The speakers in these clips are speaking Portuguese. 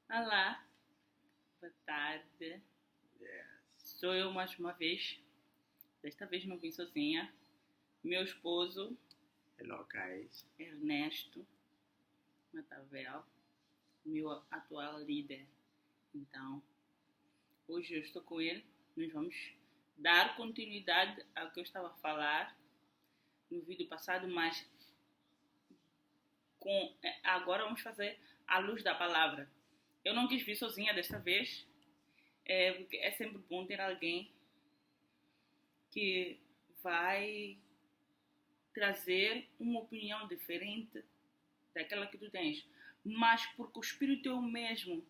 Olá, boa tarde. Yes. Sou eu mais uma vez. Desta vez não vim sozinha. Meu esposo, Hello, guys. Ernesto Matavel, meu atual líder. Então, hoje eu estou com ele. Nós vamos dar continuidade ao que eu estava a falar no vídeo passado, mas agora vamos fazer à luz da palavra. Eu não quis vir sozinha desta vez, porque é sempre bom ter alguém que vai trazer uma opinião diferente daquela que tu tens. Mas porque o Espírito é o mesmo,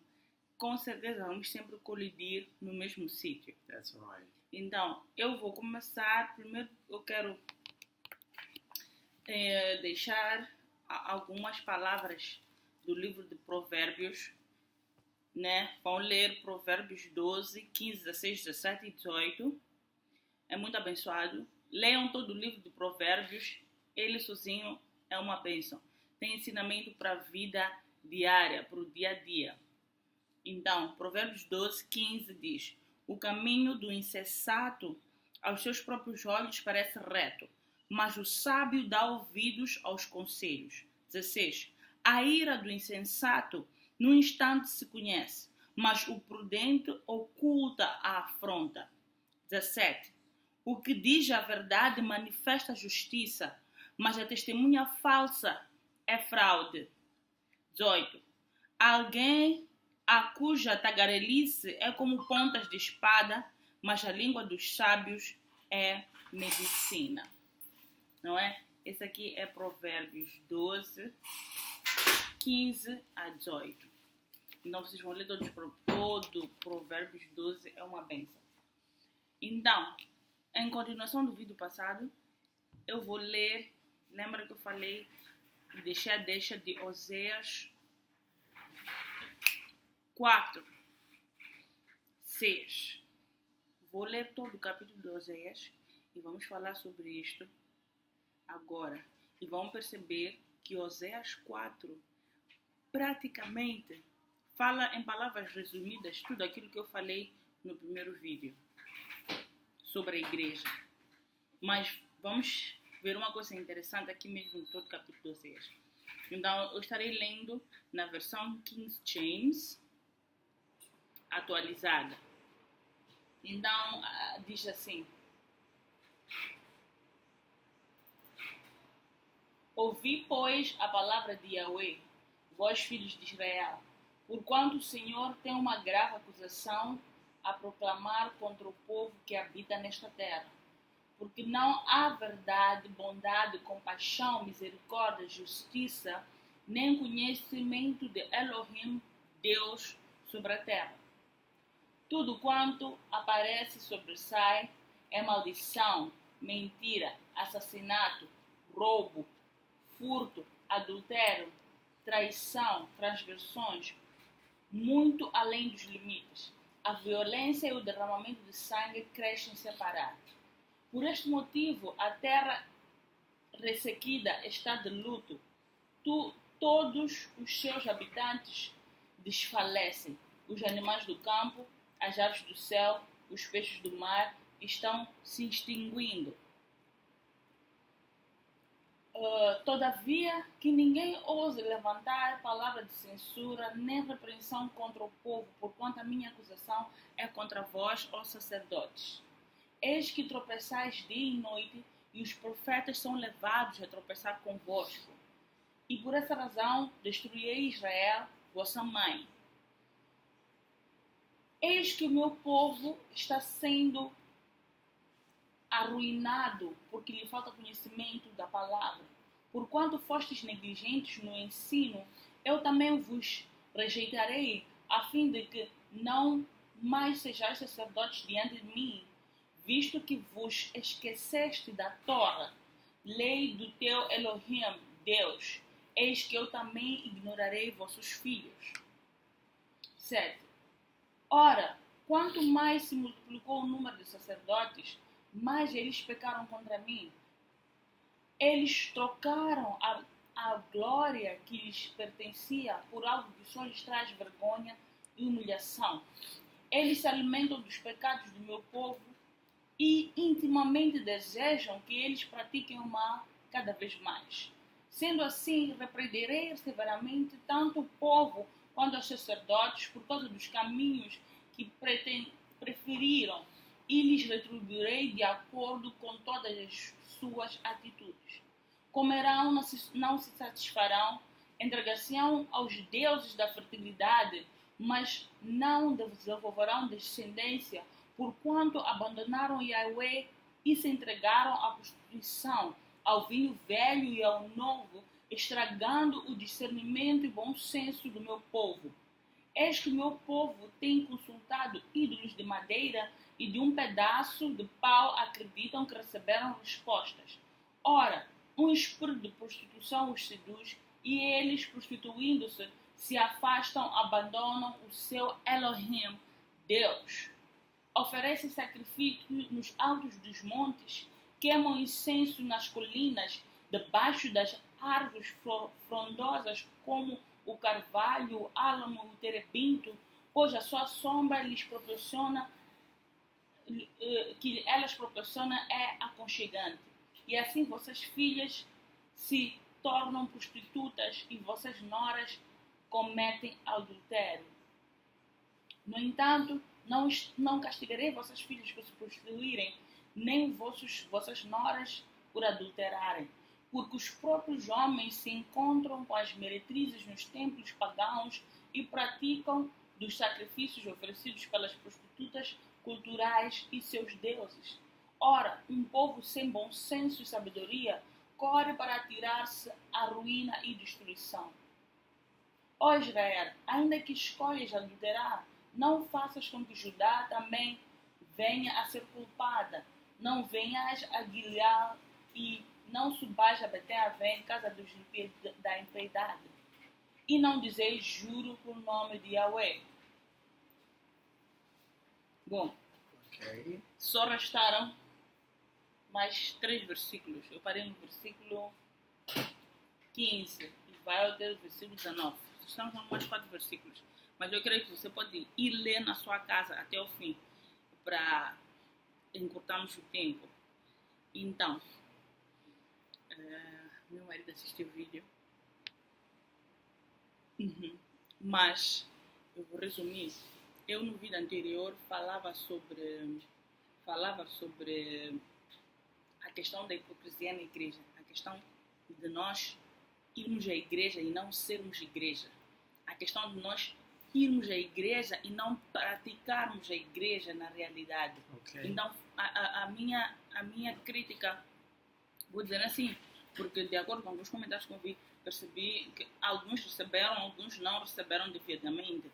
com certeza vamos sempre colidir no mesmo sítio. That's right. Então, eu vou começar. Primeiro, eu quero deixar algumas palavras do livro de Provérbios, né? Vão ler Provérbios 12, 15, 16, 17 e 18. É muito abençoado. Leiam todo o livro de Provérbios. Ele sozinho é uma bênção. Tem ensinamento para a vida diária, para o dia a dia. Então, Provérbios 12, 15 diz: o caminho do insensato aos seus próprios olhos parece reto, mas o sábio dá ouvidos aos conselhos. 16. A ira do insensato num instante se conhece, mas o prudente oculta a afronta. 17. O que diz a verdade manifesta a justiça, mas a testemunha falsa é fraude. 18. Alguém a cuja tagarelice é como pontas de espada, mas a língua dos sábios é medicina. Não é? Esse aqui é Provérbios 12, 15 a 18. Então vocês vão ler todo Provérbios 12, é uma bênção. Então, em continuação do vídeo passado, eu vou ler, lembra que eu falei e deixei a deixa de Oséias 4, 6. Vou ler todo o capítulo de Oséias e vamos falar sobre isto agora. E vão perceber que Oséias 4 praticamente fala em palavras resumidas tudo aquilo que eu falei no primeiro vídeo sobre a igreja. Mas vamos ver uma coisa interessante aqui mesmo em todo o capítulo de Oséias. Então, eu estarei lendo na versão King James atualizada. Então, diz assim: ouvi, pois, a palavra de Yahweh, vós filhos de Israel, porquanto o Senhor tem uma grave acusação a proclamar contra o povo que habita nesta terra. Porque não há verdade, bondade, compaixão, misericórdia, justiça, nem conhecimento de Elohim, Deus, sobre a terra. Tudo quanto aparece sobressai é maldição, mentira, assassinato, roubo, furto, adultério, traição, transgressões, muito além dos limites. A violência e o derramamento de sangue crescem separados. Por este motivo, a terra ressequida está de luto. Todos os seus habitantes desfalecem. Os animais do campo, as aves do céu, os peixes do mar estão se extinguindo. Todavia, que ninguém ouse levantar palavra de censura nem repreensão contra o povo, porquanto a minha acusação é contra vós, ó sacerdotes. Eis que tropeçais dia e noite, e os profetas são levados a tropeçar convosco. E por essa razão destruirei Israel, vossa mãe. Eis que o meu povo está sendo arruinado, porque lhe falta conhecimento da palavra. Porquanto fostes negligentes no ensino, eu também vos rejeitarei, a fim de que não mais sejais sacerdotes diante de mim, visto que vos esqueceste da Torá, lei do teu Elohim, Deus, eis que eu também ignorarei vossos filhos. 7. Ora, quanto mais se multiplicou o número de sacerdotes, mais eles pecaram contra mim. Eles trocaram a glória que lhes pertencia por algo que só lhes traz vergonha e humilhação. Eles se alimentam dos pecados do meu povo e intimamente desejam que eles pratiquem o mal cada vez mais. Sendo assim, repreenderei severamente tanto o povo quanto os sacerdotes por causa dos caminhos que preferiram e lhes retribuirei de acordo com todas as suas atitudes. Comerão, não se satisfarão, entregar-se-ão aos deuses da fertilidade, mas não desenvolverão descendência, porquanto abandonaram Yahweh e se entregaram à prostituição, ao vinho velho e ao novo, estragando o discernimento e bom senso do meu povo. Eis que o meu povo tem consultado ídolos de madeira e de um pedaço de pau acreditam que receberam respostas. Ora, um espírito de prostituição os seduz e eles, prostituindo-se, se afastam, abandonam o seu Elohim, Deus. Oferecem sacrifício nos altos dos montes, queimam incenso nas colinas, debaixo das árvores frondosas como o carvalho, o álamo, o terebinto, pois a sua sombra lhes proporciona, que elas proporcionam é aconchegante. E assim vossas filhas se tornam prostitutas e vossas noras cometem adultério. No entanto, não castigarei vossas filhas por se prostituírem, nem vossas noras por adulterarem, porque os próprios homens se encontram com as meretrizes nos templos pagãos e praticam dos sacrifícios oferecidos pelas prostitutas culturais e seus deuses. Ora, um povo sem bom senso e sabedoria corre para atirar-se à ruína e destruição. Ó Israel, ainda que escolhas adulterar, não faças com que Judá também venha a ser culpada. Não venhas a Gilead e não subais a Betel-Aven, casa da impiedade. E não dizeis juro por nome de Yahweh. Bom, só restaram mais 3 versículos. Eu parei no versículo 15 e vai até o versículo 19. Estamos com mais 4 versículos. Mas eu creio que você pode ir ler na sua casa até o fim para encurtarmos o tempo. Então, meu marido assistiu o vídeo. Mas eu vou resumir. Eu no vídeo anterior falava sobre a questão da hipocrisia na igreja, a questão de nós irmos à igreja e não sermos igreja, a questão de nós irmos à igreja e não praticarmos a igreja na realidade. Então, a minha crítica, vou dizer assim, porque de acordo com alguns comentários que eu vi, percebi que alguns receberam, alguns não receberam devidamente,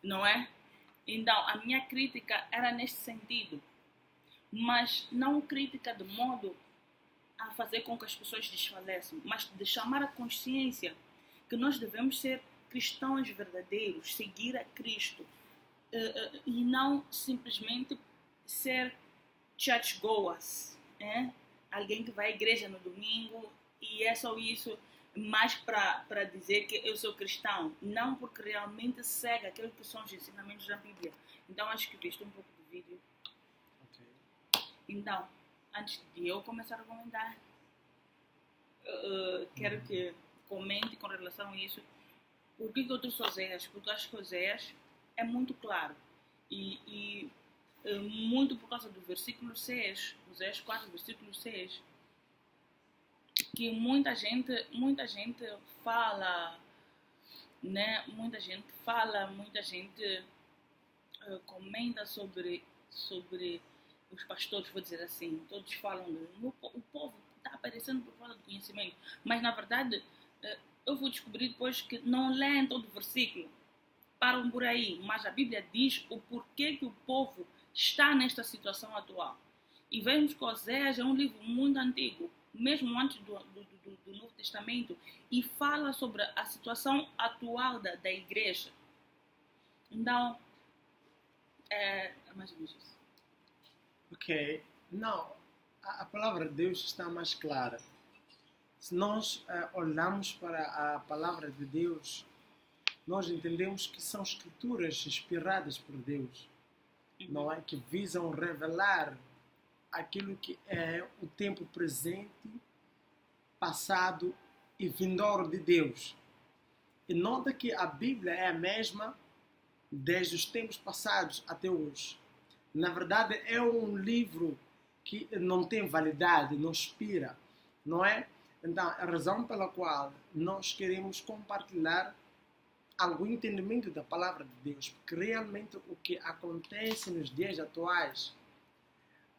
não é? Então, a minha crítica era nesse sentido, mas não crítica de modo a fazer com que as pessoas desfaleçam, mas de chamar a consciência que nós devemos ser cristãos verdadeiros, seguir a Cristo, e não simplesmente ser churchgoers, alguém que vai à igreja no domingo e é só isso, mais para dizer que eu sou cristão, não porque realmente segue aqueles que são os ensinamentos da Bíblia. Então acho que visto um pouco do vídeo. Então, antes de eu começar a comentar, quero que comente com relação a isso. Por que eu trouxe Oséias? Porque eu acho que Oséias é muito claro. E muito por causa do versículo 6, Oséias 4, versículo 6, que muita gente fala, né? Muita gente comenta sobre os pastores, vou dizer assim. Todos falam, o povo está aparecendo por falta de conhecimento. Mas, na verdade, eu vou descobrir depois que não leem todo o versículo. Param por aí. Mas a Bíblia diz o porquê que o povo está nesta situação atual. E vemos que Oséias é um livro muito antigo, mesmo antes do Novo Testamento, e fala sobre a situação atual da igreja. Então, é mais ou menos isso. Ok. Não, a palavra de Deus está mais clara. Se nós olhamos para a palavra de Deus, nós entendemos que são escrituras inspiradas por Deus, não é? Que visam revelar aquilo que é o tempo presente, passado e vindouro de Deus. E nota que a Bíblia é a mesma desde os tempos passados até hoje. Na verdade, é um livro que não tem validade, não expira, não é? Então, a razão pela qual nós queremos compartilhar algum entendimento da palavra de Deus, porque realmente o que acontece nos dias atuais,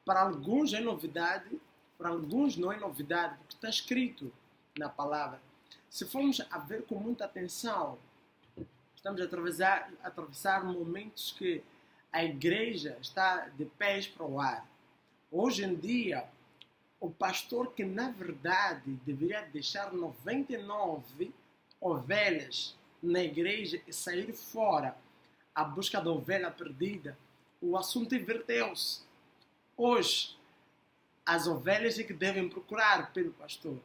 para alguns é novidade, para alguns não é novidade, porque está escrito na palavra. Se formos a ver com muita atenção, estamos a atravessar momentos que a igreja está de pés para o ar. Hoje em dia, o pastor que na verdade deveria deixar 99 ovelhas na igreja e sair fora à busca da ovelha perdida, o assunto inverteu-se. Hoje, as ovelhas é que devem procurar pelo pastor,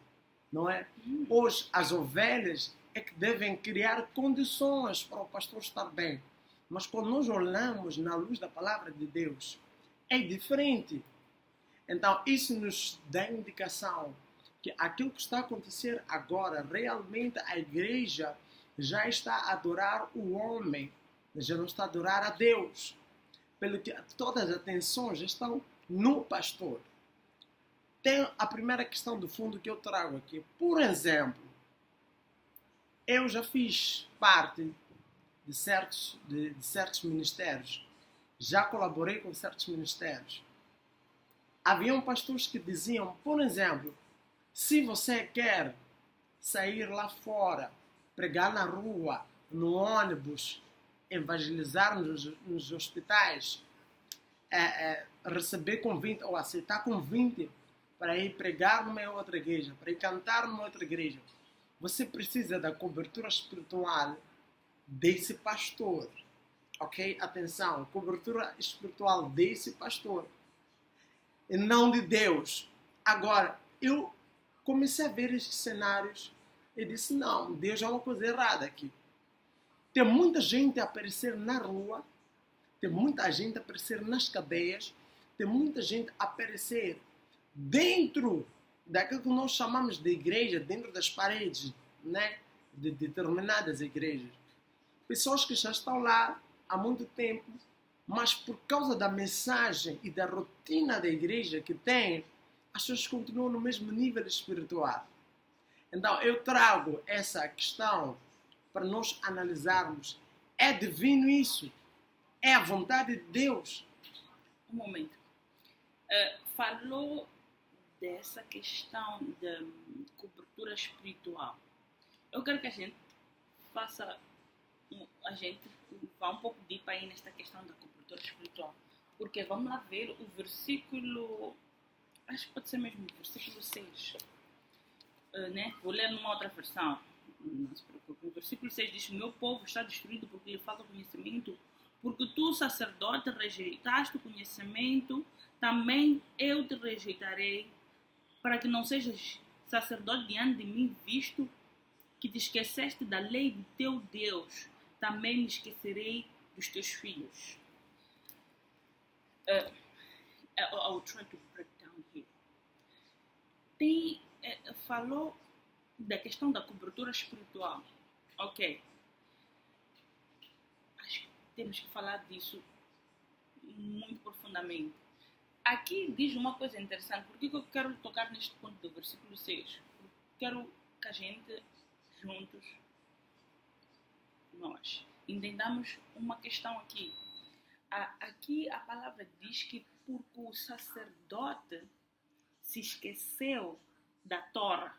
não é? Hoje, as ovelhas é que devem criar condições para o pastor estar bem. Mas quando nós olhamos na luz da palavra de Deus, é diferente. Então, isso nos dá indicação que aquilo que está a acontecer agora, realmente a igreja já está a adorar o homem, já não está a adorar a Deus. Pelo que todas as atenções estão no pastor. Tem a primeira questão do fundo que eu trago aqui. Por exemplo, eu já fiz parte de certos ministérios, já colaborei com certos ministérios. Haviam pastores que diziam, por exemplo, se você quer sair lá fora, pregar na rua, no ônibus, evangelizar nos hospitais, receber convite ou aceitar convite para ir pregar numa outra igreja, para ir cantar numa outra igreja, você precisa da cobertura espiritual desse pastor. Ok? Atenção, cobertura espiritual desse pastor. E não de Deus. Agora, eu comecei a ver esses cenários e disse, não, Deus é uma coisa errada aqui. Tem muita gente a aparecer na rua, tem muita gente a aparecer nas cadeias, tem muita gente a aparecer dentro daquilo que nós chamamos de igreja, dentro das paredes, né, de determinadas igrejas. Pessoas que já estão lá há muito tempo, mas por causa da mensagem e da rotina da igreja que tem, as pessoas continuam no mesmo nível espiritual. Então, eu trago essa questão para nós analisarmos. É divino isso? É a vontade de Deus? Um momento. Falou dessa questão da cobertura espiritual. Eu quero que a gente vá um pouco deep aí nesta questão da cobertura espiritual. Porque vamos lá ver o versículo, acho que pode ser mesmo o versículo 6. Né? Vou ler numa outra versão. Não se preocupe. O versículo 6 diz: o meu povo está destruído porque lhe falta conhecimento. Porque tu, sacerdote, rejeitaste o conhecimento, também eu te rejeitarei, para que não sejas sacerdote diante de mim, visto que te esqueceste da lei de teu Deus, também me esquecerei dos teus filhos. I'll try to break down here. Falou da questão da cobertura espiritual. Ok. Acho que temos que falar disso muito profundamente. Aqui diz uma coisa interessante. Por que eu quero tocar neste ponto do versículo 6? Porque quero que a gente, juntos, nós, entendamos uma questão aqui. Aqui a palavra diz que porque o sacerdote se esqueceu da Torá,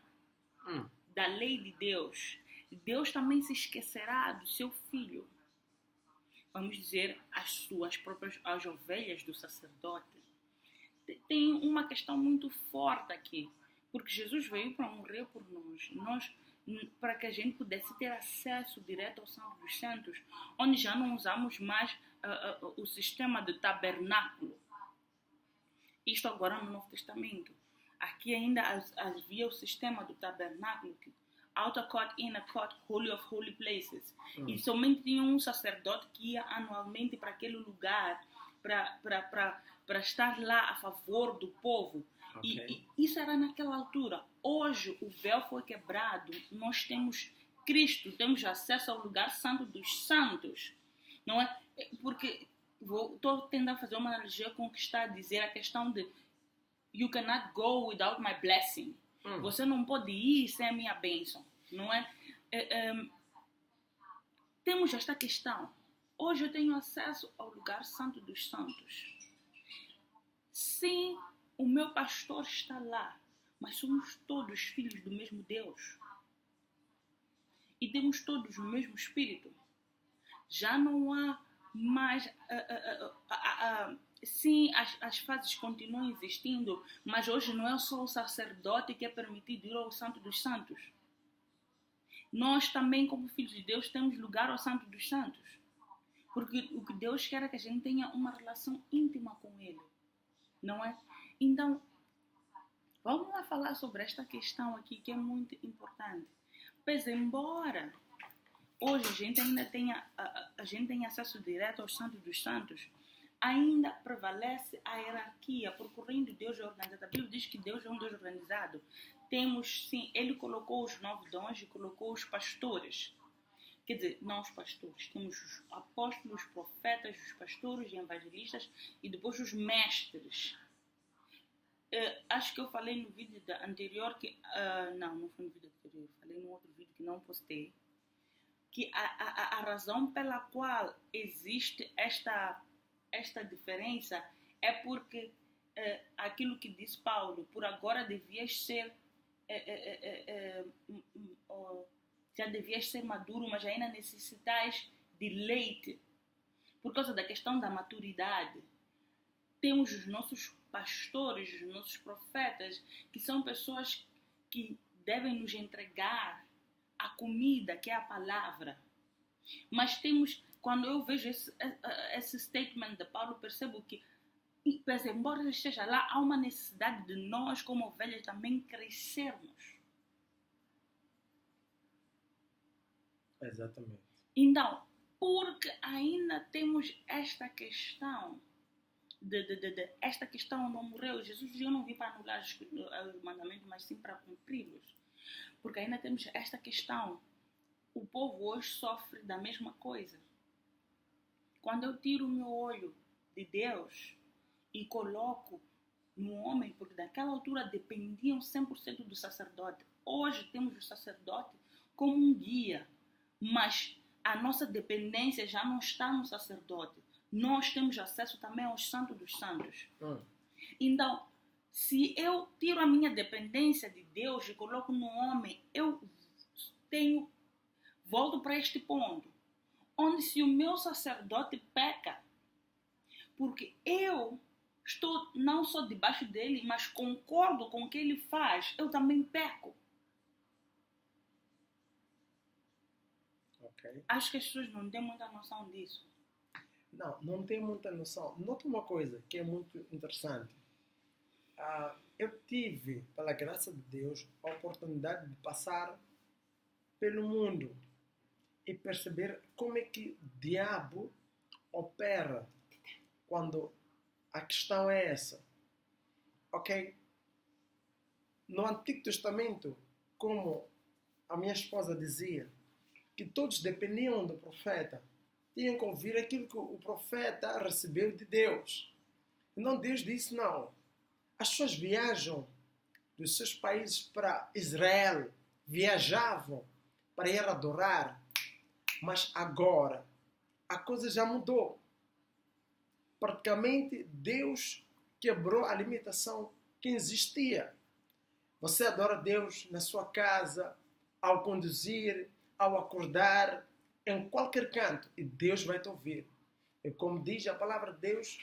da lei de Deus, Deus também se esquecerá do seu filho. Vamos dizer, as ovelhas do sacerdote. Tem uma questão muito forte aqui, porque Jesus veio para morrer por nós, para que a gente pudesse ter acesso direto ao Santo dos Santos, onde já não usamos mais o sistema de tabernáculo. Isto agora no Novo Testamento. Aqui ainda havia o sistema do tabernáculo, outer court, inner court, holy of holy places. E somente tinha um sacerdote que ia anualmente para aquele lugar para estar lá a favor do povo. Ok. E isso era naquela altura. Hoje o véu foi quebrado, nós temos Cristo, temos acesso ao lugar santo dos santos. Não é? Porque estou tentando fazer uma analogia com o que está a dizer a questão de you cannot go without my blessing. Você não pode ir sem a minha bênção, não é? Temos esta questão. Hoje eu tenho acesso ao lugar santo dos santos. Sim, o meu pastor está lá, mas somos todos filhos do mesmo Deus. E temos todos o mesmo Espírito. Já não há mais... sim, as fases continuam existindo, mas hoje não é só o sacerdote que é permitido ir ao Santo dos Santos. Nós também, como filhos de Deus, temos lugar ao Santo dos Santos. Porque o que Deus quer é que a gente tenha uma relação íntima com Ele. Não é? Então, vamos lá falar sobre esta questão aqui, que é muito importante. Pois, embora hoje a gente ainda tenha acesso direto ao Santo dos Santos, ainda prevalece a hierarquia, porque o reino de Deus é organizado. A Bíblia diz que Deus é um Deus organizado. Temos, sim, Ele colocou os 9 dons e colocou os pastores. Quer dizer, não os pastores. Temos os apóstolos, os profetas, os pastores e evangelistas e depois os mestres. Acho que eu falei no vídeo anterior que... não foi no vídeo anterior. Falei num outro vídeo que não postei. Que a razão pela qual existe esta diferença é porque aquilo que diz Paulo, por agora devias ser já devias ser maduro, mas ainda necessitais de leite por causa da questão da maturidade. Temos os nossos pastores, os nossos profetas, que são pessoas que devem nos entregar a comida, que é a palavra. Mas temos, quando eu vejo esse statement de Paulo, percebo que, embora ele esteja lá, há uma necessidade de nós, como ovelhas, também crescermos. Exatamente. Então, porque ainda temos esta questão, esta questão não morreu. Jesus disse, eu não vim para anular os mandamentos, mas sim para cumpri-los. Porque ainda temos esta questão. O povo hoje sofre da mesma coisa. Quando eu tiro o meu olho de Deus e coloco no homem, porque naquela altura dependiam 100% do sacerdote. Hoje temos o sacerdote como um guia, mas a nossa dependência já não está no sacerdote. Nós temos acesso também ao Santo dos Santos. Então, se eu tiro a minha dependência de Deus e coloco no homem, eu volto para este ponto, onde se o meu sacerdote peca, porque eu estou não só debaixo dele, mas concordo com o que ele faz, eu também peco. Okay. Acho que as pessoas não têm muita noção disso. Não tem muita noção. Nota uma coisa que é muito interessante. Eu tive, pela graça de Deus, a oportunidade de passar pelo mundo e perceber como é que o diabo opera quando a questão é essa. Ok? No Antigo Testamento, como a minha esposa dizia, que todos dependiam do profeta, tinham que ouvir aquilo que o profeta recebeu de Deus. Então Deus disse, não, as pessoas viajam dos seus países para Israel, viajavam para ir adorar, mas agora a coisa já mudou. Praticamente Deus quebrou a limitação que existia. Você adora Deus na sua casa, ao conduzir, ao acordar, em qualquer canto, e Deus vai te ouvir. E como diz a palavra de Deus,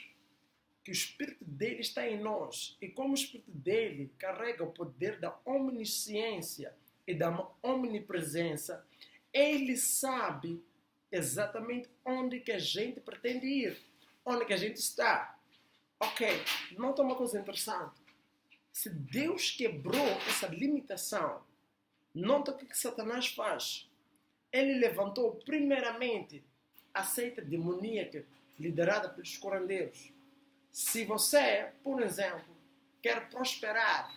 que o Espírito dele está em nós, e como o Espírito dele carrega o poder da omnisciência e da omnipresença, ele sabe exatamente onde que a gente pretende ir, onde que a gente está. Ok, nota uma coisa interessante. Se Deus quebrou essa limitação, nota o que Satanás faz. Ele levantou primeiramente a seita demoníaca liderada pelos curandeiros. Se você, por exemplo, quer prosperar,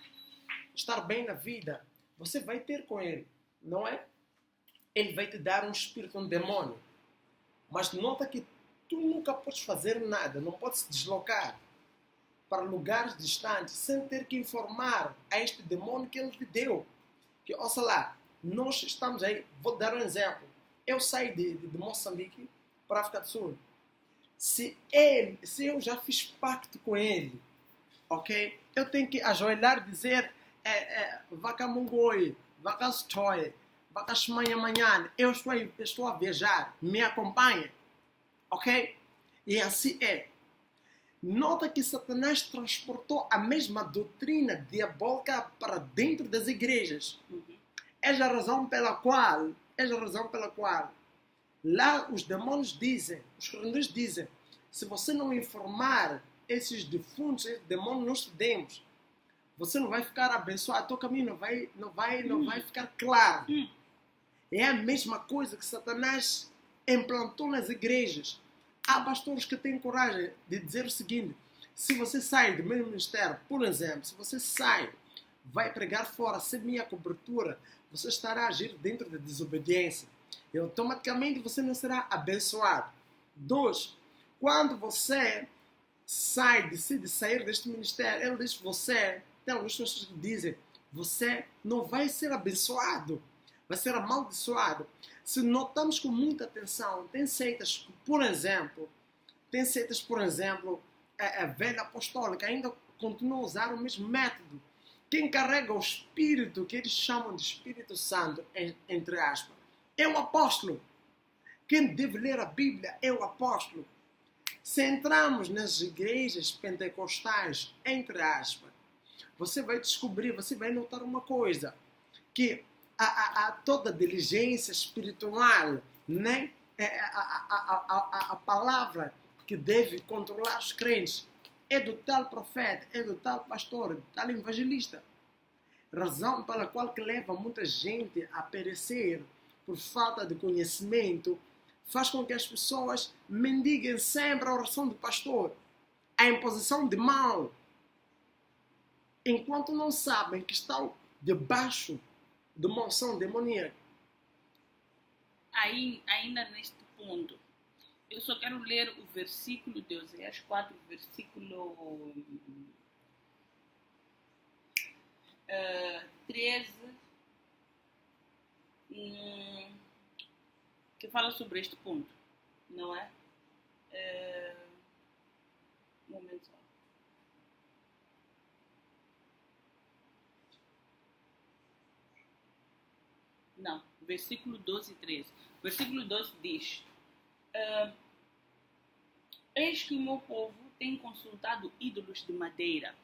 estar bem na vida, você vai ter com ele, não é? Ele vai te dar um espírito, um demônio. Mas nota que tu nunca podes fazer nada, não podes se deslocar para lugares distantes sem ter que informar a este demônio que ele te deu. Que, ouça lá, nós estamos aí, vou dar um exemplo. Eu saí de Moçambique para a África do Sul. Se eu já fiz pacto com ele, ok? Eu tenho que ajoelhar e dizer vaca mungoi, vaca stoi, vaca manhã, eu estou a viajar, me acompanha, ok? E assim é. Nota que Satanás transportou a mesma doutrina diabólica para dentro das igrejas. É a razão pela qual lá os demônios dizem, os curandeiros dizem, se você não informar esses defuntos, esses demônios nós te demos, você não vai ficar abençoado, teu caminho não vai ficar claro. É a mesma coisa que Satanás implantou nas igrejas. Há pastores que têm coragem de dizer o seguinte: se você sai do meu ministério, por exemplo, se você sai, vai pregar fora sem minha cobertura, você estará a agir dentro da desobediência. E automaticamente você não será abençoado. 2. Quando você decide sair deste ministério, ele diz você, tem algumas pessoas que dizem, você não vai ser abençoado, vai ser amaldiçoado. Se notamos com muita atenção, tem seitas, por exemplo, a velha apostólica ainda continua a usar o mesmo método. Quem carrega o Espírito, que eles chamam de Espírito Santo, entre aspas, é o apóstolo. Quem deve ler a Bíblia é o apóstolo. Se entramos nas igrejas pentecostais, entre aspas, você vai descobrir, você vai notar uma coisa, que a toda diligência espiritual, né? A palavra que deve controlar os crentes é do tal profeta, é do tal pastor, do tal evangelista. Razão pela qual que leva muita gente a perecer por falta de conhecimento, faz com que as pessoas mendiguem sempre a oração do pastor, a imposição de mal, enquanto não sabem que estão debaixo de uma unção demoníaca. Ainda neste ponto, eu só quero ler o versículo de Oséias 4, versículo 13, que fala sobre este ponto, não é? Um momento só. Não, versículo 12 e 13. Versículo 12 diz: eis que o meu povo tem consultado ídolos de madeira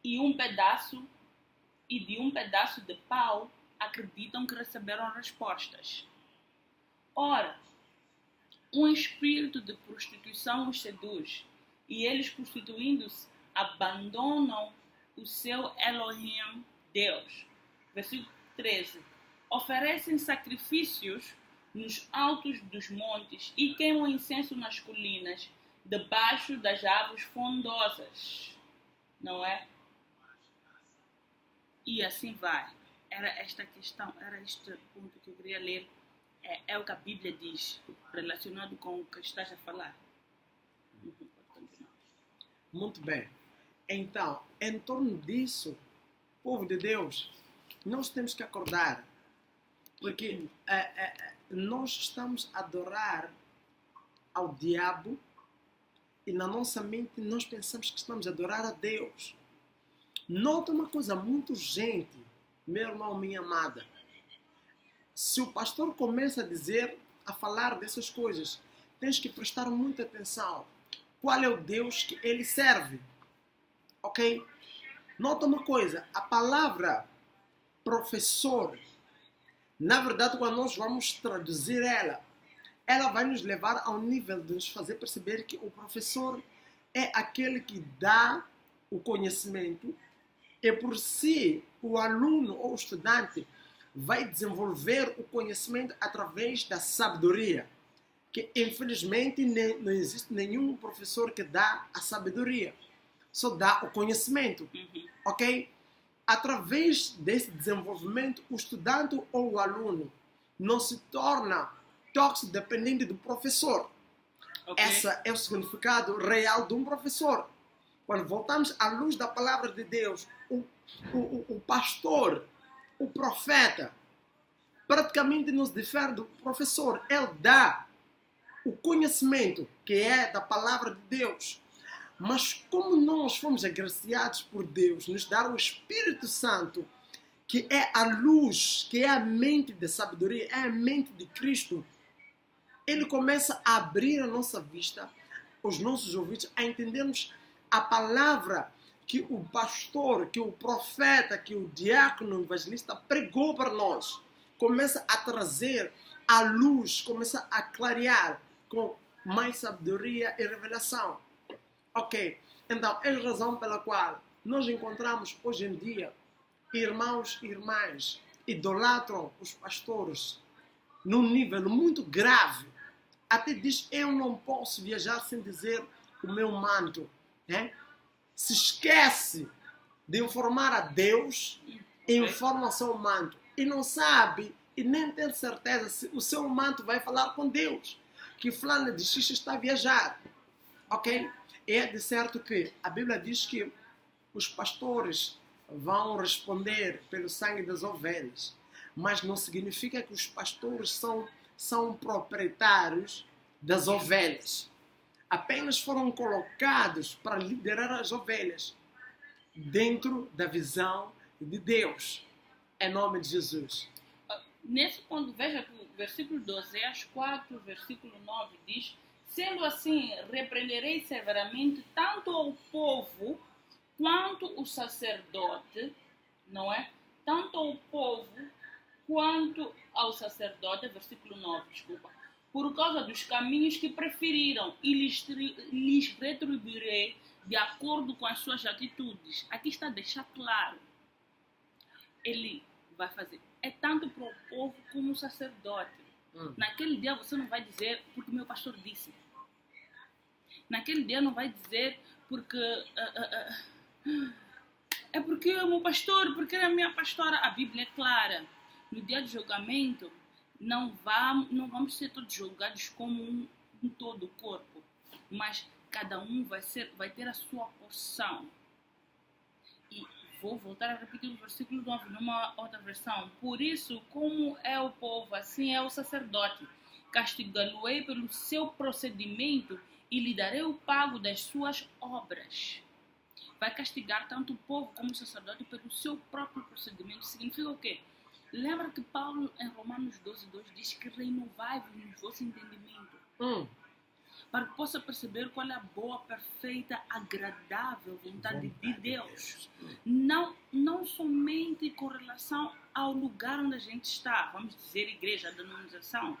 e de um pedaço de pau acreditam que receberam respostas. Ora, um espírito de prostituição os seduz e eles, prostituindo-se, abandonam o seu Elohim, Deus. Versículo 13. Oferecem sacrifícios nos altos dos montes e queimam incenso nas colinas, debaixo das árvores frondosas. Não é? E assim vai. Era esta questão, era este ponto que eu queria ler. É o que a Bíblia diz, relacionado com o que estás a falar. Muito bem. Então, em torno disso, povo de Deus, nós temos que acordar. Porque nós estamos a adorar ao diabo e na nossa mente nós pensamos que estamos a adorar a Deus. Nota uma coisa muito urgente, meu irmão, minha amada. Se o pastor começa a falar dessas coisas, tens que prestar muita atenção. Qual é o Deus que ele serve? Ok? Nota uma coisa, a palavra professor, na verdade, quando nós vamos traduzir ela vai nos levar ao nível de nos fazer perceber que o professor é aquele que dá o conhecimento e por si o aluno ou estudante vai desenvolver o conhecimento através da sabedoria, que infelizmente não existe nenhum professor que dá a sabedoria, só dá o conhecimento, ok? Através desse desenvolvimento, o estudante ou o aluno não se torna toxidependente do professor. Ok. Esse é o significado real de um professor. Quando voltamos à luz da palavra de Deus, o pastor, o profeta, praticamente nos difere do professor. Ele dá o conhecimento que é da palavra de Deus. Mas como nós fomos agraciados por Deus, nos dar o Espírito Santo, que é a luz, que é a mente de sabedoria, é a mente de Cristo, ele começa a abrir a nossa vista, os nossos ouvidos, a entendermos a palavra que o pastor, que o profeta, que o diácono, o evangelista pregou para nós. Começa a trazer a luz, começa a clarear com mais sabedoria e revelação. Ok, então é a razão pela qual nós encontramos hoje em dia irmãos e irmãs idolatram os pastores num nível muito grave. Até diz, eu não posso viajar sem dizer o meu manto. Né? Se esquece de informar a Deus e informa o seu manto. E não sabe e nem tem certeza se o seu manto vai falar com Deus. Que fulano de X está a viajar. Ok? É de certo que a Bíblia diz que os pastores vão responder pelo sangue das ovelhas. Mas não significa que os pastores são proprietários das ovelhas. Apenas foram colocados para liderar as ovelhas dentro da visão de Deus. Em nome de Jesus. Nesse ponto, veja que o versículo 12, Atos 4, versículo 9 diz: sendo assim, repreenderei severamente tanto ao povo quanto o sacerdote, não é? Tanto ao povo quanto ao sacerdote, versículo 9, desculpa, por causa dos caminhos que preferiram, e lhes retribuirei de acordo com as suas atitudes. Aqui está a deixar claro. Ele vai fazer. É tanto para o povo como o sacerdote. Naquele dia você não vai dizer porque meu pastor disse. Naquele dia não vai dizer porque é porque o meu pastor, porque é a minha pastora. A Bíblia é clara. No dia de julgamento não vamos ser todos julgados como um todo o corpo, mas cada um vai ter a sua porção. E vou voltar a repetir o versículo 9 numa outra versão. Por isso, como é o povo, assim é o sacerdote. Castigá-lo-ei pelo seu procedimento e lhe darei o pago das suas obras. Vai castigar tanto o povo como o sacerdote pelo seu próprio procedimento. Significa o quê? Lembra que Paulo, em Romanos 12:2, diz que renovai-vos no vosso entendimento. Para que possa perceber qual é a boa, perfeita, agradável vontade de Deus. Não somente com relação ao lugar onde a gente está, vamos dizer igreja, denominação,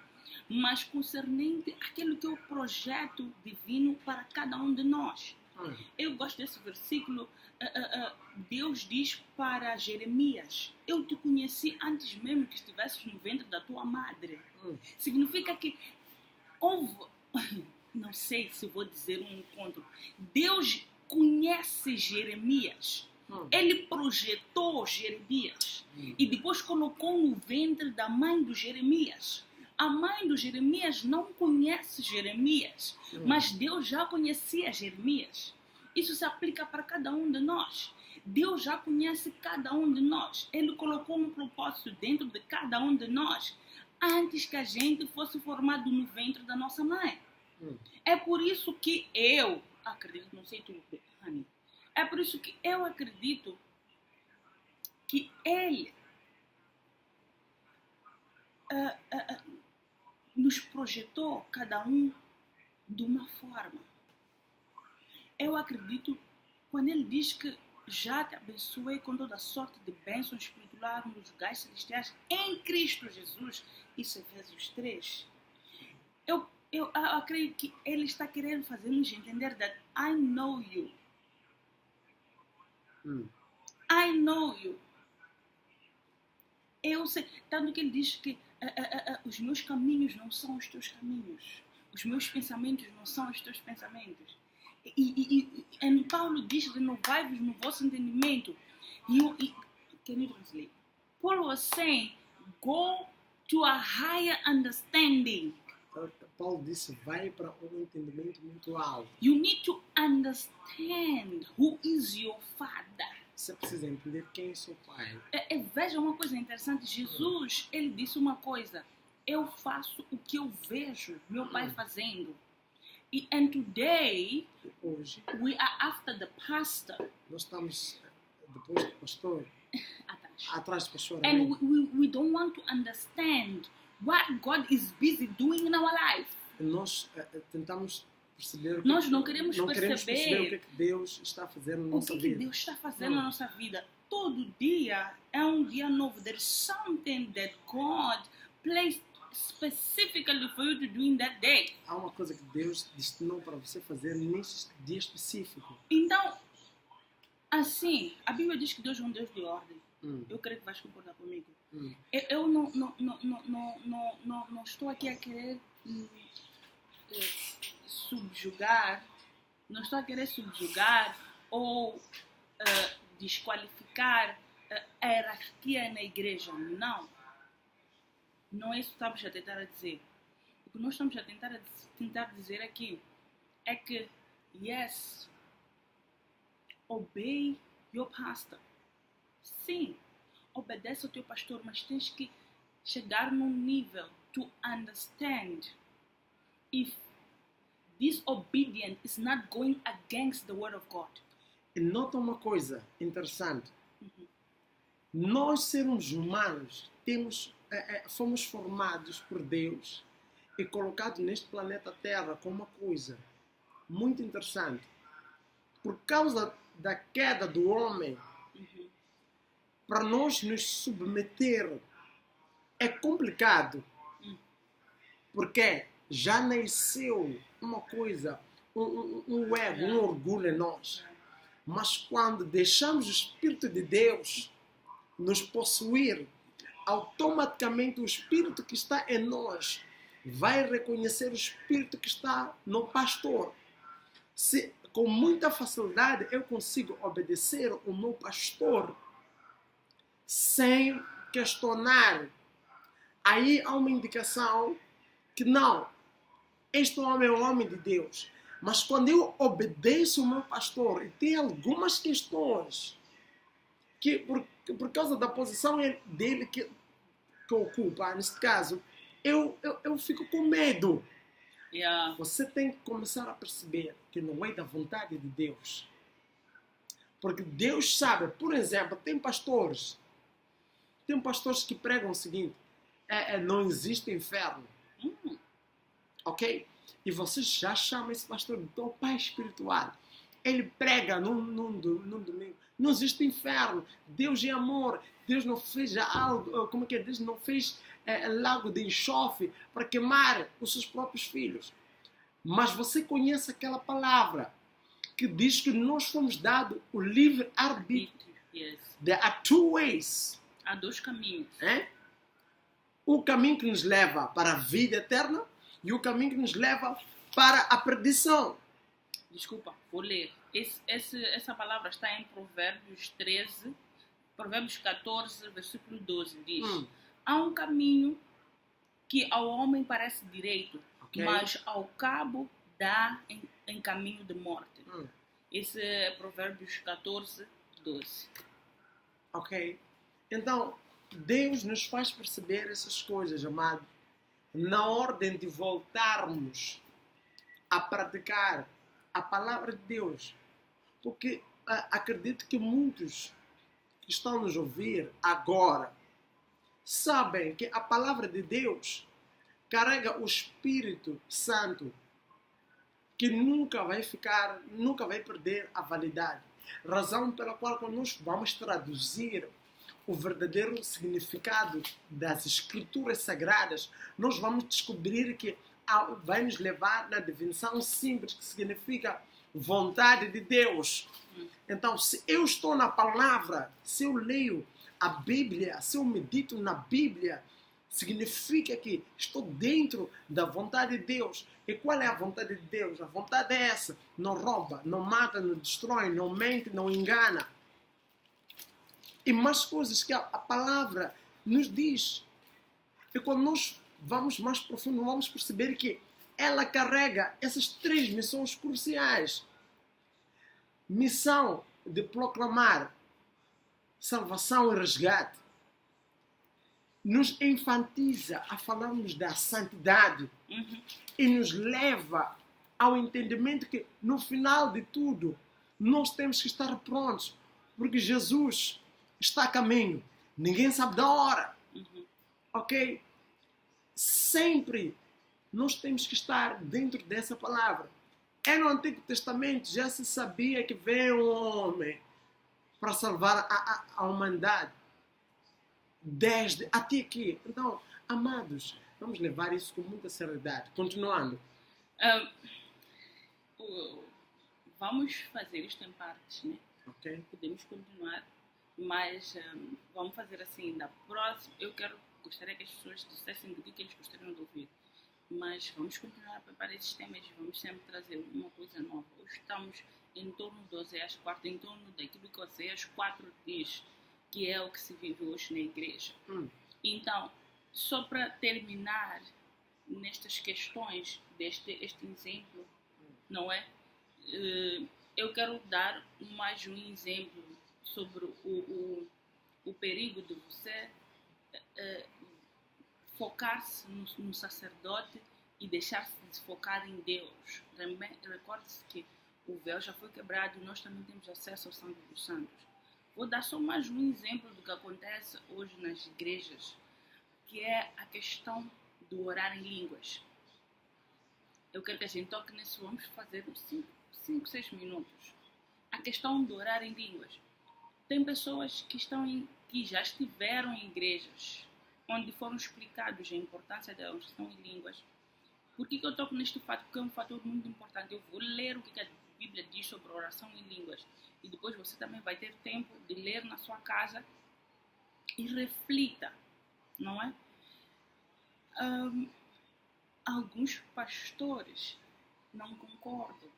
mas concernente àquilo que é o projeto divino para cada um de nós. Eu gosto desse versículo. Deus diz para Jeremias: eu te conheci antes mesmo que estivesses no ventre da tua madre. Significa que houve, não sei se vou dizer um encontro. Deus conhece Jeremias. Ele projetou Jeremias e depois colocou no ventre da mãe do Jeremias. A mãe do Jeremias não conhece Jeremias, mas Deus já conhecia Jeremias. Isso se aplica para cada um de nós. Deus já conhece cada um de nós. Ele colocou um propósito dentro de cada um de nós antes que a gente fosse formado no ventre da nossa mãe. É por isso que eu acredito, não sei tu, Rani, é por isso que eu acredito que Ele nos projetou cada um de uma forma. Eu acredito quando Ele diz que já te abençoei com toda sorte de bênçãos espirituais nos lugares celestiais em Cristo Jesus. Isso é Efésios 3. Eu acredito que Ele está querendo fazer-nos entender that I know you. I know you. Eu sei. Tanto que ele diz que os meus caminhos não são os teus caminhos. Os meus pensamentos não são os teus pensamentos. E Paulo diz: renovai-vos no vosso entendimento. Can you translate? Paul was saying, go to a higher understanding. Paulo disse, vai para um entendimento muito alto. You need to understand who is your father. Você precisa entender quem é seu pai. Veja uma coisa interessante. Jesus, ele disse uma coisa. Eu faço o que eu vejo meu pai fazendo. And today, Hoje, we are after the pastor. nós estamos depois do pastor, atrás do pastor. And we don't want to understand what God is busy doing in our life. Nós tentamos perceber Nós não queremos não queremos perceber o perceber que Deus está fazendo na o nossa que vida. Deus está fazendo na nossa vida. Todo dia é um dia novo. There is something that God placed specifically for you to do in that day. Há uma coisa que Deus destinou para você fazer neste dia específico. Então, assim, a Bíblia diz que Deus é um Deus de ordem. Eu creio que vais concordar comigo. Eu não estou aqui a querer subjugar, não estou a querer subjugar ou desqualificar a hierarquia na igreja. Não é isso que estamos a tentar dizer. O que nós estamos a tentar dizer aqui é que, yes, obey your pastor. Sim, obedece ao teu pastor, mas tens que chegar num nível to understand if this obedience is not going against the word of God. E nota uma coisa interessante. Nós, seres humanos, fomos formados por Deus e colocados neste planeta Terra com uma coisa muito interessante. Por causa da queda do homem, para nós nos submeter é complicado. Porque já nasceu uma coisa, um ego, um orgulho em nós. Mas quando deixamos o Espírito de Deus nos possuir, automaticamente o Espírito que está em nós vai reconhecer o Espírito que está no pastor. Se com muita facilidade eu consigo obedecer o meu pastor sem questionar, aí há uma indicação que não, este homem é um homem de Deus. Mas quando eu obedeço o meu pastor e tem algumas questões que por causa da posição dele que ocupa, neste caso, eu fico com medo. Yeah. Você tem que começar a perceber que não é da vontade de Deus. Porque Deus sabe, por exemplo, tem pastores que pregam o seguinte, não existe inferno. Ok? E você já chama esse pastor de teu pai espiritual. Ele prega num domingo. Não existe inferno. Deus é amor. Deus não fez algo, como é que é? Deus não fez lago de enxofre para queimar os seus próprios filhos. Mas você conhece aquela palavra que diz que nós fomos dados o livre arbítrio. Yes. There are two ways. Há dois caminhos. O caminho que nos leva para a vida eterna e o caminho que nos leva para a perdição. Desculpa, vou ler. Essa palavra está em Provérbios 13, Provérbios 14, versículo 12. Diz, há um caminho que ao homem parece direito, Okay. mas ao cabo dá em caminho de morte. Esse é Provérbios 14, 12. Ok? Então, Deus nos faz perceber essas coisas, amado, na ordem de voltarmos a praticar a palavra de Deus. Porque acredito que muitos que estão nos ouvir agora sabem que a palavra de Deus carrega o Espírito Santo que nunca vai perder a validade. Razão pela qual quando nós vamos traduzir o verdadeiro significado das Escrituras Sagradas, nós vamos descobrir que vai nos levar na definição simples, que significa vontade de Deus. Então, se eu estou na palavra, se eu leio a Bíblia, se eu medito na Bíblia, significa que estou dentro da vontade de Deus. E qual é a vontade de Deus? A vontade é essa: não rouba, não mata, não destrói, não mente, não engana. E mais coisas que a palavra nos diz. E quando nós vamos mais profundo, vamos perceber que ela carrega essas 3 missões cruciais. Missão de proclamar salvação e resgate. Nos enfatiza a falarmos da santidade e nos leva ao entendimento que no final de tudo nós temos que estar prontos, porque Jesus está a caminho. Ninguém sabe da hora. Ok? Sempre nós temos que estar dentro dessa palavra. No Antigo Testamento já se sabia que veio um homem para salvar a humanidade. Desde até aqui. Então, amados, vamos levar isso com muita seriedade. Continuando. Vamos fazer isto em partes, né? Ok. Podemos continuar, mas vamos fazer assim, da próxima. Gostaria que as pessoas dissessem do que eles gostariam de ouvir. Mas vamos continuar a preparar esses temas, vamos sempre trazer uma coisa nova. Hoje estamos em torno de Oséias 4, em torno daquilo que Oséias 4 diz, que é o que se vive hoje na igreja. Então, só para terminar nestas questões este exemplo, não é? Eu quero dar mais um exemplo sobre o perigo de você focar-se no sacerdote e deixar-se de focar em Deus. Recorde-se que o véu já foi quebrado e nós também temos acesso ao sangue dos santos. Vou dar só mais um exemplo do que acontece hoje nas igrejas, que é a questão do orar em línguas. Eu quero que a gente toque nisso, vamos fazer 5, 6 minutos. A questão do orar em línguas. Tem pessoas que já estiveram em igrejas onde foram explicados a importância da oração em línguas. Por que eu toco neste fato? Porque é um fator muito importante. Eu vou ler o que a Bíblia diz sobre a oração em línguas. E depois você também vai ter tempo de ler na sua casa e reflita, não é? Alguns pastores não concordam.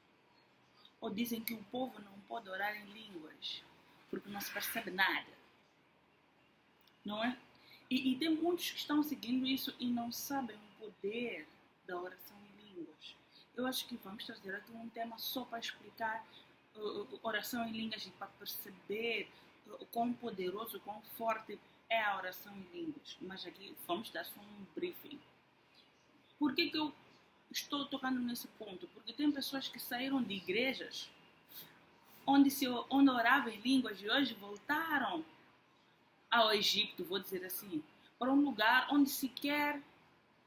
Ou dizem que o povo não pode orar em línguas porque não se percebe nada. Não é? E tem muitos que estão seguindo isso e não sabem o poder da oração em línguas. Eu acho que vamos trazer aqui um tema só para explicar oração em línguas e para perceber o quão poderoso, o quão forte é a oração em línguas. Mas aqui vamos dar só um briefing. Por que eu estou tocando nesse ponto? Porque tem pessoas que saíram de igrejas onde oravam em línguas e hoje voltaram ao Egito, vou dizer assim, para um lugar onde sequer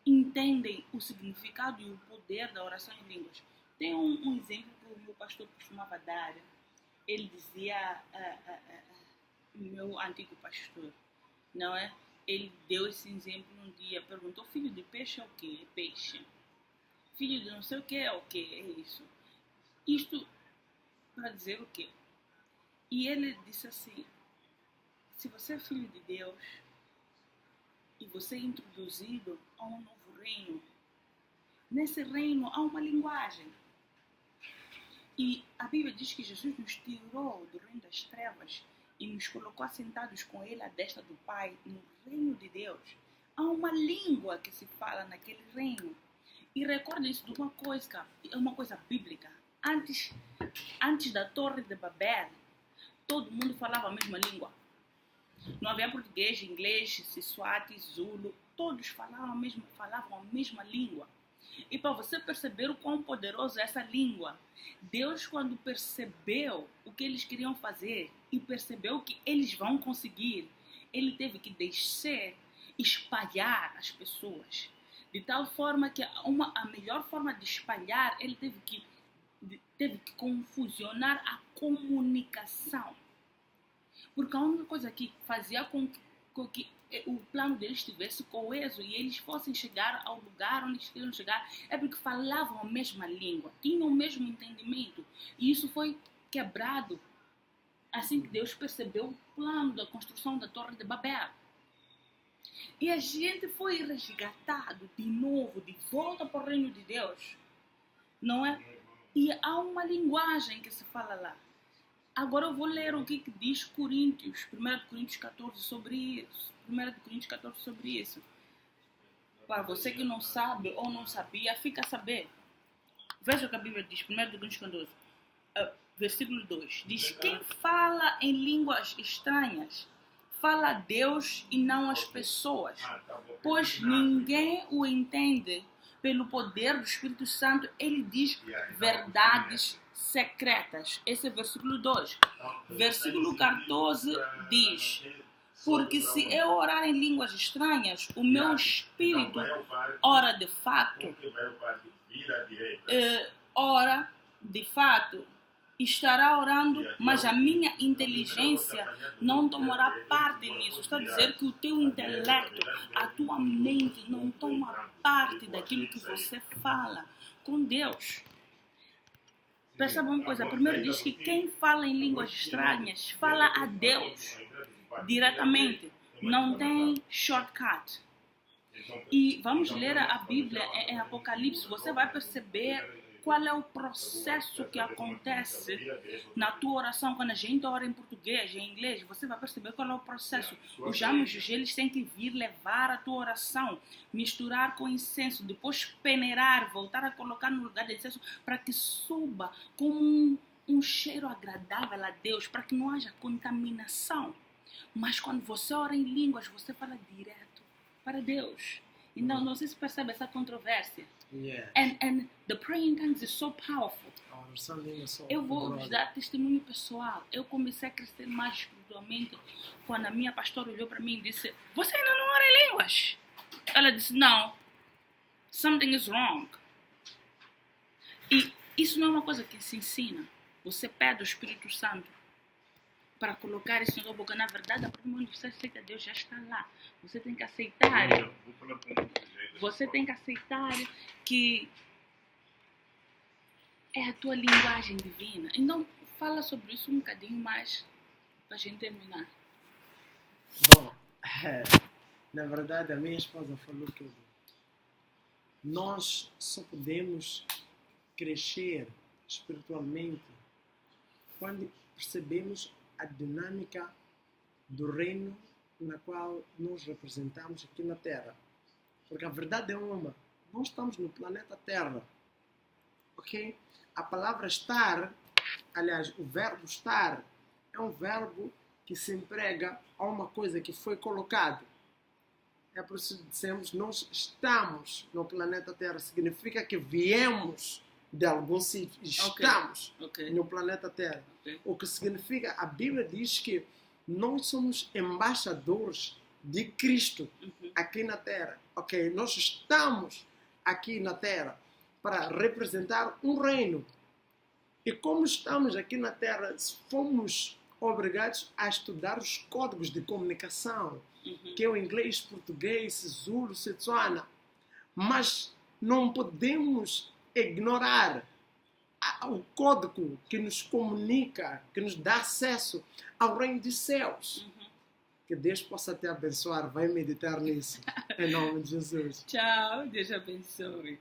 entendem o significado e o poder da oração em línguas. Tem um exemplo que o meu pastor costumava dar. Ele dizia, o meu antigo pastor, não é? Ele deu esse exemplo um dia, perguntou: filho de peixe é o quê? É peixe. Filho de não sei o que é o quê? É isso. Isto para dizer o quê? E ele disse assim: se você é filho de Deus e você é introduzido a um novo reino, nesse reino há uma linguagem. E a Bíblia diz que Jesus nos tirou do reino das trevas e nos colocou assentados com Ele à destra do Pai no reino de Deus. Há uma língua que se fala naquele reino. E recordem-se de uma coisa, é uma coisa bíblica. Antes da Torre de Babel, todo mundo falava a mesma língua. Não havia português, inglês, Swati, Zulu. Todos falavam a mesma língua. E para você perceber o quão poderosa é essa língua, Deus, quando percebeu o que eles queriam fazer e percebeu que eles vão conseguir, Ele teve que descer, espalhar as pessoas. De tal forma que a melhor forma de espalhar, Ele teve que confusionar a comunicação. Porque a única coisa que fazia com que o plano deles estivesse coeso e eles fossem chegar ao lugar onde eles queriam chegar, é porque falavam a mesma língua, tinham o mesmo entendimento. E isso foi quebrado assim que Deus percebeu o plano da construção da Torre de Babel. E a gente foi resgatado de novo, de volta para o reino de Deus. Não é? E há uma linguagem que se fala lá. Agora eu vou ler o que diz Coríntios, 1 Coríntios 14 sobre isso. 1 Coríntios 14 sobre isso. Para você que não sabe ou não sabia, fica a saber. Veja o que a Bíblia diz, 1 Coríntios 14, versículo 2. Diz, quem fala em línguas estranhas, fala a Deus e não as pessoas, pois ninguém o entende. Pelo poder do Espírito Santo, ele diz verdades secretas. Esse é o versículo 2. Versículo 14 diz, porque se eu orar em línguas estranhas, o meu espírito ora de fato, estará orando, mas a minha inteligência não tomará parte nisso. Está a dizer que o teu intelecto, a tua mente não toma parte daquilo que você fala com Deus. Perceba uma coisa, primeiro diz que quem fala em línguas estranhas fala a Deus diretamente, não tem shortcut. E vamos ler a Bíblia em Apocalipse, você vai perceber qual é o processo que acontece na tua oração. Quando a gente ora em português, em inglês, você vai perceber qual é o processo. Os anjos, eles têm que vir levar a tua oração, misturar com incenso, depois peneirar, voltar a colocar no lugar de incenso, para que suba como um cheiro agradável a Deus, para que não haja contaminação. Mas quando você ora em línguas, você fala direto para Deus. Então, não sei se percebe essa controvérsia. Yeah. And the praying in tongues is so powerful. Eu vou dar testemunho pessoal. Eu comecei a crescer mais espiritualmente quando a minha pastora olhou para mim e disse, você ainda não ora em línguas? Ela disse, não. Something is wrong. E isso não é uma coisa que se ensina. Você pede o Espírito Santo para colocar isso na sua boca. Na verdade, a partir do momento que você aceita Deus, já está lá. Você tem que aceitar. Você tem que aceitar que é a tua linguagem divina. Então, fala sobre isso um bocadinho mais para a gente terminar. Bom, na verdade, a minha esposa falou tudo. Nós só podemos crescer espiritualmente quando percebemos a dinâmica do reino na qual nós representamos aqui na Terra. Porque a verdade é uma, nós estamos no planeta Terra, ok? A palavra estar, aliás, o verbo estar, é um verbo que se emprega a uma coisa que foi colocada. É por isso que dizemos, nós estamos no planeta Terra, significa que viemos de algum sítio, estamos no planeta Terra. O que significa, a Bíblia diz que nós somos embaixadores de Cristo aqui na Terra. Ok, nós estamos aqui na Terra para representar um reino. E como estamos aqui na Terra, fomos obrigados a estudar os códigos de comunicação, que é o inglês, português, Zulu, Setsuana. Mas não podemos ignorar o código que nos comunica, que nos dá acesso ao reino dos céus. Que Deus possa te abençoar. Vai meditar nisso. Em nome de Jesus. Tchau. Deus abençoe.